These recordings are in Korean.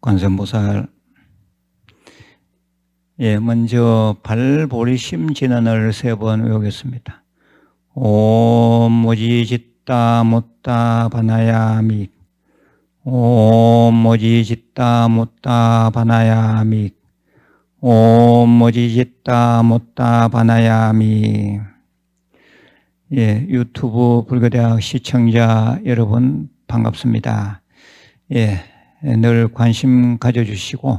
관세음보살. 먼저 발보리심 진언을 3번 외우겠습니다. 옴 모지짓다 못다 바나야믹. 옴 모지짓다 못다 바나야믹. 옴 모지짓다 못다 바나야믹. 유튜브 불교대학 시청자 여러분 반갑습니다. 늘 관심 가져주시고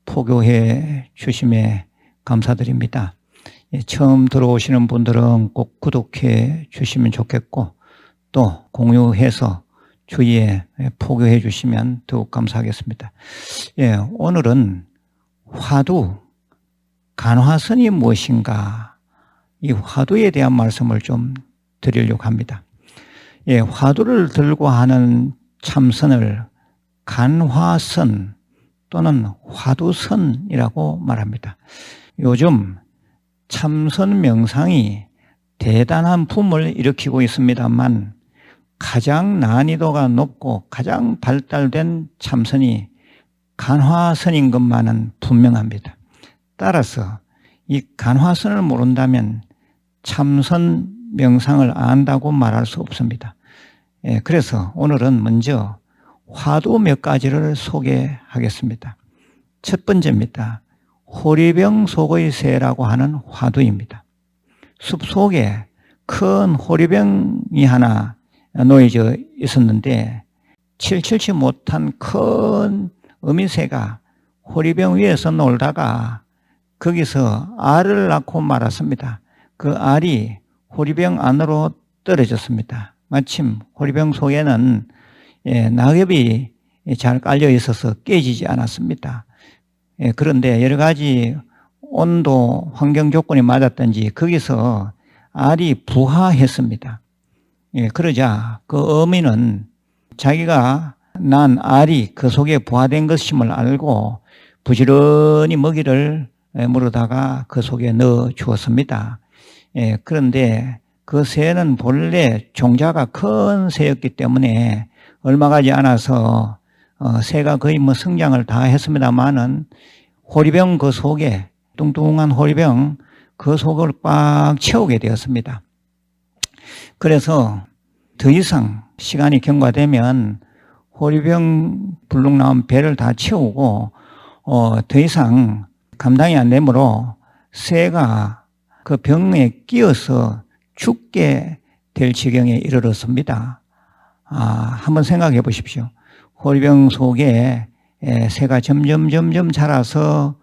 포교해 주심에 감사드립니다. 처음 들어오시는 분들은 꼭 구독해 주시면 좋겠고 또 공유해서 주위에 포교해 주시면 더욱 감사하겠습니다. 오늘은 화두, 간화선이 무엇인가, 이 화두에 대한 말씀을 좀 드리려고 합니다. 화두를 들고 하는 참선을 간화선 또는 화두선이라고 말합니다. 요즘 참선 명상이 대단한 붐을 일으키고 있습니다만 가장 난이도가 높고 가장 발달된 참선이 간화선인 것만은 분명합니다. 따라서 이 간화선을 모른다면 참선 명상을 안다고 말할 수 없습니다. 그래서 오늘은 먼저 화두 몇 가지를 소개하겠습니다. 첫 번째입니다. 호리병 속의 새라고 하는 화두입니다. 숲 속에 큰 호리병이 하나 놓여져 있었는데 칠칠치 못한 큰 어미새가 호리병 위에서 놀다가 거기서 알을 낳고 말았습니다. 그 알이 호리병 안으로 떨어졌습니다. 마침 호리병 속에는 낙엽이 잘 깔려 있어서 깨지지 않았습니다. 그런데 여러 가지 온도, 환경 조건이 맞았던지 거기서 알이 부화했습니다. 그러자 그 어미는 자기가 난 알이 그 속에 부화된 것임을 알고 부지런히 먹이를 물어다가 그 속에 넣어 주었습니다. 그런데 그 새는 본래 종자가 큰 새였기 때문에 얼마 가지 않아서 새가 거의 성장을 다 했습니다만은 호리병 그 속에 뚱뚱한 호리병 그 속을 꽉 채우게 되었습니다. 그래서 더 이상 시간이 경과되면 호리병 불룩 나온 배를 다 채우고 더 이상 감당이 안 되므로 새가 그 병에 끼어서 죽게 될 지경에 이르렀습니다. 한번 생각해 보십시오. 호리병 속에 새가 점점 자라서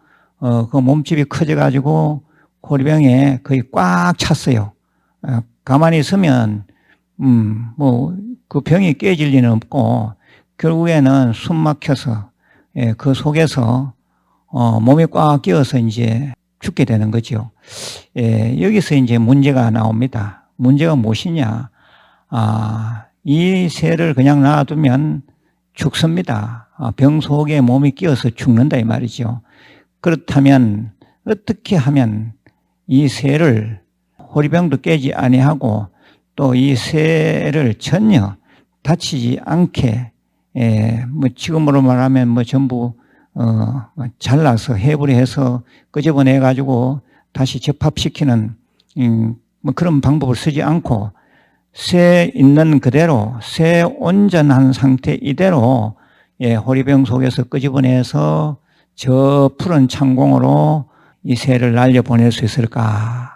그 몸집이 커져 가지고 호리병에 거의 꽉 찼어요. 가만히 있으면 그 병이 깨질 리는 없고 결국에는 숨 막혀서 그 속에서 몸이 꽉 끼어서 이제 죽게 되는 거죠. 여기서 이제 문제가 나옵니다. 문제가 무엇이냐? 이 새를 그냥 놔두면 죽습니다. 병 속에 몸이 끼어서 죽는다 이 말이죠. 그렇다면 어떻게 하면 이 새를 호리병도 깨지 아니하고 또 이 새를 전혀 다치지 않게 지금으로 말하면 전부 잘라서 해부리해서 끄집어내 가지고 다시 접합시키는 그런 방법을 쓰지 않고 새 있는 그대로 새 온전한 상태 이대로 호리병 속에서 끄집어내서 저 푸른 창공으로 이 새를 날려보낼 수 있을까?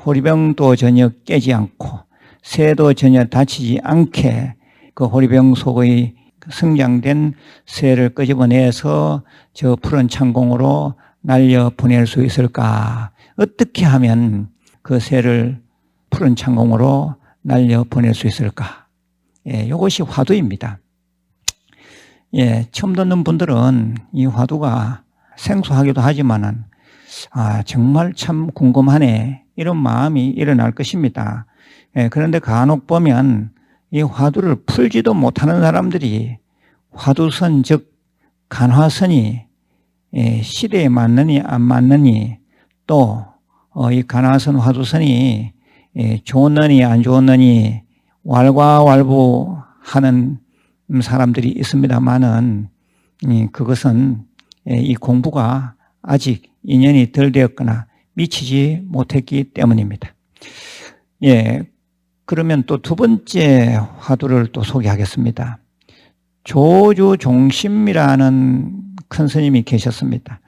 호리병도 전혀 깨지 않고 새도 전혀 다치지 않게 그 호리병 속의 성장된 새를 끄집어내서 저 푸른 창공으로 날려보낼 수 있을까? 어떻게 하면 그 새를 푸른 창공으로 날려보낼 수 있을까? 이것이 화두입니다. 처음 듣는 분들은 이 화두가 생소하기도 하지만은 정말 참 궁금하네 이런 마음이 일어날 것입니다. 그런데 간혹 보면 이 화두를 풀지도 못하는 사람들이 화두선 즉 간화선이 시대에 맞느니 안 맞느니 또 이 간화선 화두선이 좋느니 안 좋느니 왈가왈부하는 사람들이 있습니다만은 그것은 이 공부가 아직 인연이 덜 되었거나 미치지 못했기 때문입니다. 그러면 또 두 번째 화두를 또 소개하겠습니다. 조주종심이라는 큰 스님이 계셨습니다.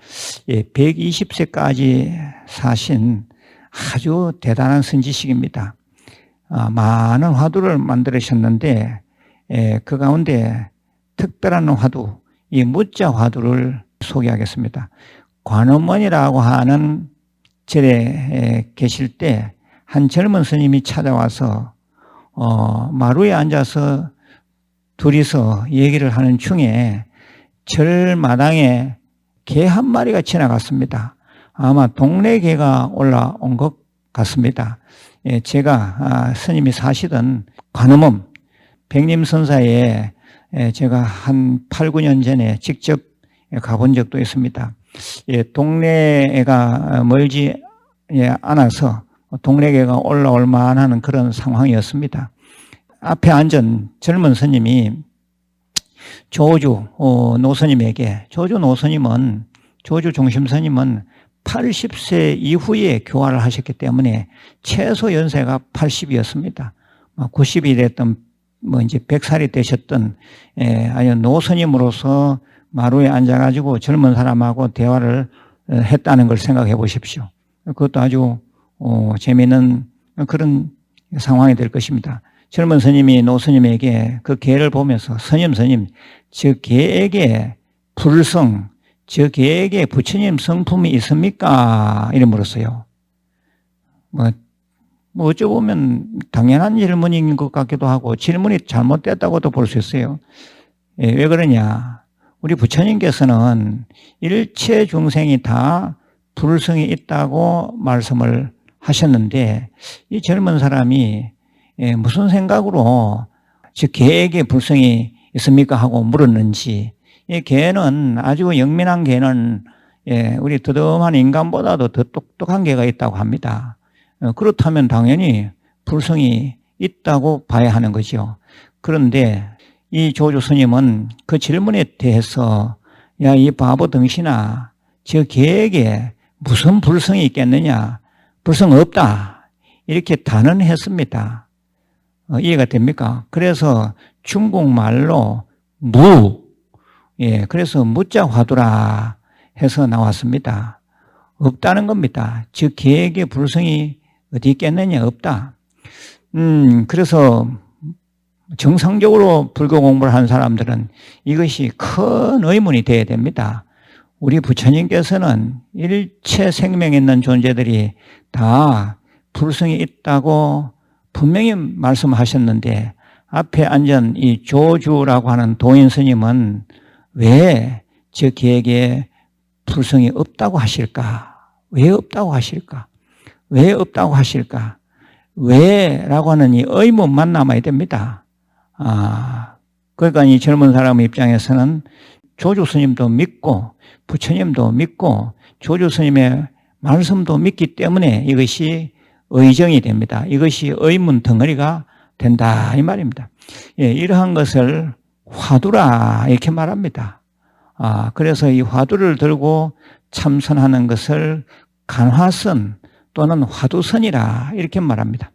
120세까지 사신 아주 대단한 선지식입니다. 많은 화두를 만들으셨는데 그 가운데 특별한 화두, 이 무자 화두를 소개하겠습니다. 관음원이라고 하는 절에 계실 때 한 젊은 스님이 찾아와서 마루에 앉아서 둘이서 얘기를 하는 중에 절 마당에 개 한 마리가 지나갔습니다. 아마 동네 개가 올라온 것 같습니다. 제가 스님이 사시던 관음원 백림선사에 제가 한 8, 9년 전에 직접 가본 적도 있습니다. 동네가 멀지 않아서 동네 개가 올라올 만한 그런 상황이었습니다. 앞에 앉은 젊은 스님이 조주 노스님에게, 조주 종심스님은 80세 이후에 교화를 하셨기 때문에 최소 연세가 80이었습니다. 90이 됐던 이제 100살이 되셨던 아니 노스님으로서 마루에 앉아가지고 젊은 사람하고 대화를 했다는 걸 생각해 보십시오. 그것도 아주 재미있는 그런 상황이 될 것입니다. 젊은 스님이 노스님에게 그 개를 보면서 스님, 저 개에게 불성, 저 개에게 부처님 성품이 있습니까? 이래 물었어요. 뭐 어쩌보면 당연한 질문인 것 같기도 하고 질문이 잘못됐다고도 볼 수 있어요. 왜 그러냐? 우리 부처님께서는 일체 중생이 다 불성이 있다고 말씀을 하셨는데 이 젊은 사람이 무슨 생각으로 저 개에게 불성이 있습니까? 하고 물었는지, 이 개는 아주 영민한 개는 우리 더듬한 인간보다도 더 똑똑한 개가 있다고 합니다. 그렇다면 당연히 불성이 있다고 봐야 하는 거죠. 그런데 이 조주 스님은 그 질문에 대해서 야, 이 바보 등신아, 저 개에게 무슨 불성이 있겠느냐? 불성 없다. 이렇게 단언했습니다. 이해가 됩니까? 그래서 중국말로 그래서 무자 화두라 해서 나왔습니다. 없다는 겁니다. 즉 개에게 불성이 어디 있겠느냐? 없다. 그래서 정상적으로 불교 공부를 한 사람들은 이것이 큰 의문이 되어야 됩니다. 우리 부처님께서는 일체 생명 있는 존재들이 다 불성이 있다고 분명히 말씀하셨는데 앞에 앉은 이 조주라고 하는 도인 스님은 왜 저 개에게 불성이 없다고 하실까? 왜 없다고 하실까? 왜 없다고 하실까? 왜? 라고 하는 이 의문만 남아야 됩니다. 그러니까 이 젊은 사람 입장에서는 조주 스님도 믿고 부처님도 믿고 조주 스님의 말씀도 믿기 때문에 이것이 의정이 됩니다. 이것이 의문 덩어리가 된다 이 말입니다. 이러한 것을 화두라 이렇게 말합니다. 그래서 이 화두를 들고 참선하는 것을 간화선 또는 화두선이라 이렇게 말합니다.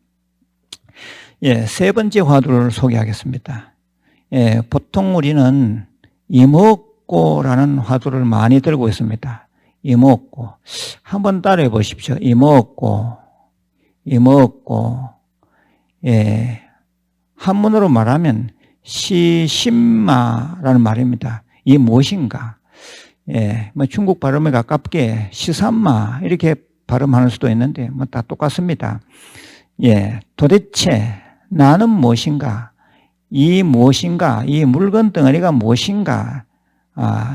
세 번째 화두를 소개하겠습니다. 보통 우리는 이목고라는 화두를 많이 들고 있습니다. 이목고. 한번 따라해 보십시오. 이목고. 한문으로 말하면 시심마라는 말입니다. 이 무엇인가? 중국 발음에 가깝게 시삼마 이렇게 발음하는 수도 있는데 다 똑같습니다. 도대체 나는 무엇인가? 이 무엇인가? 이 물건 덩어리가 무엇인가?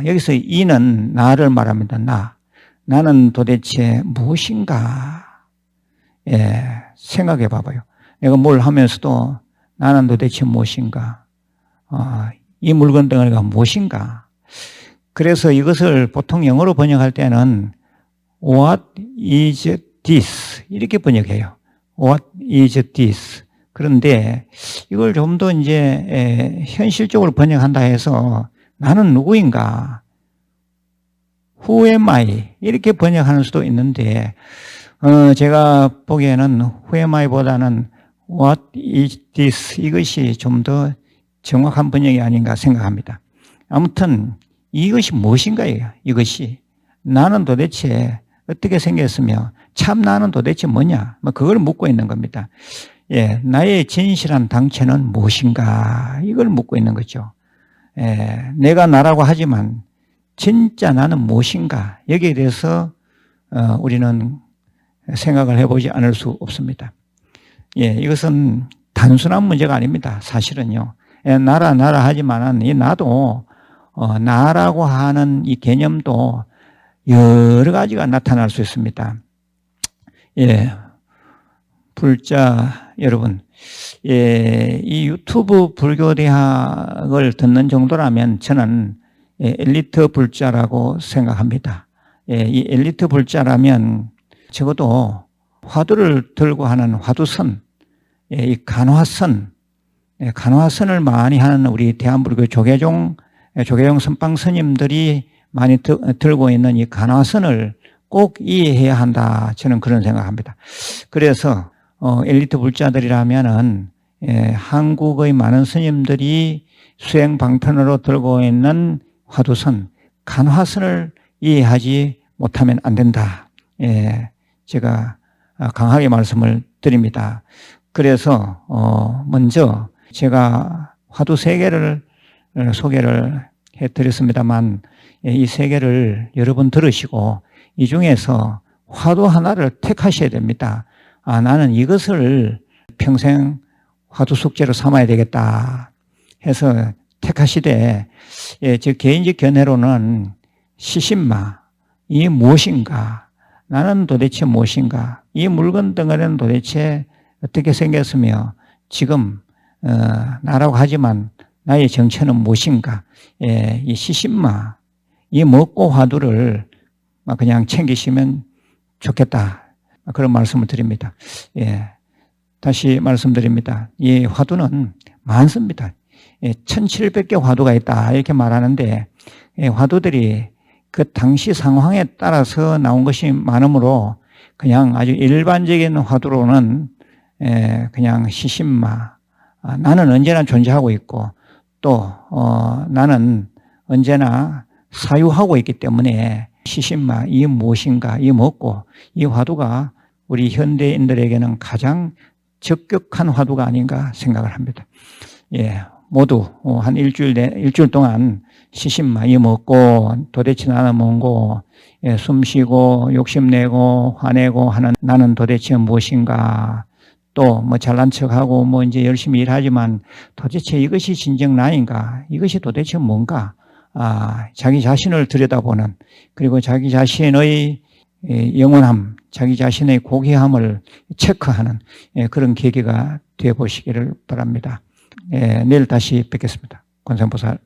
여기서 이는 나를 말합니다. 나는 도대체 무엇인가? 생각해 봐봐요. 내가 뭘 하면서도 나는 도대체 무엇인가? 이 물건 덩어리가 무엇인가? 그래서 이것을 보통 영어로 번역할 때는 What is this? 이렇게 번역해요. What is this? 그런데 이걸 좀 더 이제 현실적으로 번역한다 해서 나는 누구인가? Who am I? 이렇게 번역하는 수도 있는데, 제가 보기에는 Who am I보다는 What is this? 이것이 좀 더 정확한 번역이 아닌가 생각합니다. 아무튼 이것이 무엇인가요? 이것이 나는 도대체 어떻게 생겼으며 참 나는 도대체 뭐냐? 뭐 그걸 묻고 있는 겁니다. 예, 나의 진실한 당체는 무엇인가? 이걸 묻고 있는 거죠. 예, 내가 나라고 하지만 진짜 나는 무엇인가? 여기에 대해서 우리는 생각을 해보지 않을 수 없습니다. 예, 이것은 단순한 문제가 아닙니다. 사실은요. 예, 나라 하지만은 이 나도 나라고 하는 이 개념도 여러 가지가 나타날 수 있습니다. 예, 불자 여러분, 예, 이 유튜브 불교대학을 듣는 정도라면 저는 엘리트 불자라고 생각합니다. 예, 이 엘리트 불자라면 적어도 화두를 들고 하는 화두선, 예, 이 간화선, 예, 간화선을 많이 하는 우리 대한불교 조계종 선방 스님들이 많이 들고 있는 이 간화선을 꼭 이해해야 한다. 저는 그런 생각합니다. 그래서 엘리트 불자들이라면은 한국의 많은 스님들이 수행 방편으로 들고 있는 화두선, 간화선을 이해하지 못하면 안 된다. 제가 강하게 말씀을 드립니다. 그래서 먼저 제가 화두 3개를 소개를 해드렸습니다만 이 3개를 여러 번 들으시고 이 중에서 화두 하나를 택하셔야 됩니다. 아, 나는 이것을 평생 화두 숙제로 삼아야 되겠다 해서 택하시되, 제 개인적 견해로는 시신마, 이 무엇인가? 나는 도대체 무엇인가? 이 물건 덩어리는 도대체 어떻게 생겼으며 지금 나라고 하지만 나의 정체는 무엇인가? 이 시신마, 이 먹고 화두를 그냥 챙기시면 좋겠다. 그런 말씀을 드립니다. 예, 다시 말씀드립니다. 이 화두는 많습니다. 1700개 화두가 있다 이렇게 말하는데 화두들이 그 당시 상황에 따라서 나온 것이 많으므로 그냥 아주 일반적인 화두로는 그냥 시신마, 나는 언제나 존재하고 있고 또 나는 언제나 사유하고 있기 때문에 시신마, 이 무엇인가, 이 뭐고, 이 화두가 우리 현대인들에게는 가장 적격한 화두가 아닌가 생각을 합니다. 예, 모두 한 일주일 동안 시신마, 이 뭐고, 도대체 나는 뭔고, 예, 숨쉬고 욕심내고 화내고 하는 나는 도대체 무엇인가, 또 뭐 잘난 척하고 뭐 이제 열심히 일하지만 도대체 이것이 진정 나인가, 이것이 도대체 뭔가, 자기 자신을 들여다보는, 그리고 자기 자신의 영원함, 자기 자신의 고귀함을 체크하는 그런 계기가 되어 보시기를 바랍니다. 내일 다시 뵙겠습니다. 관세음보살.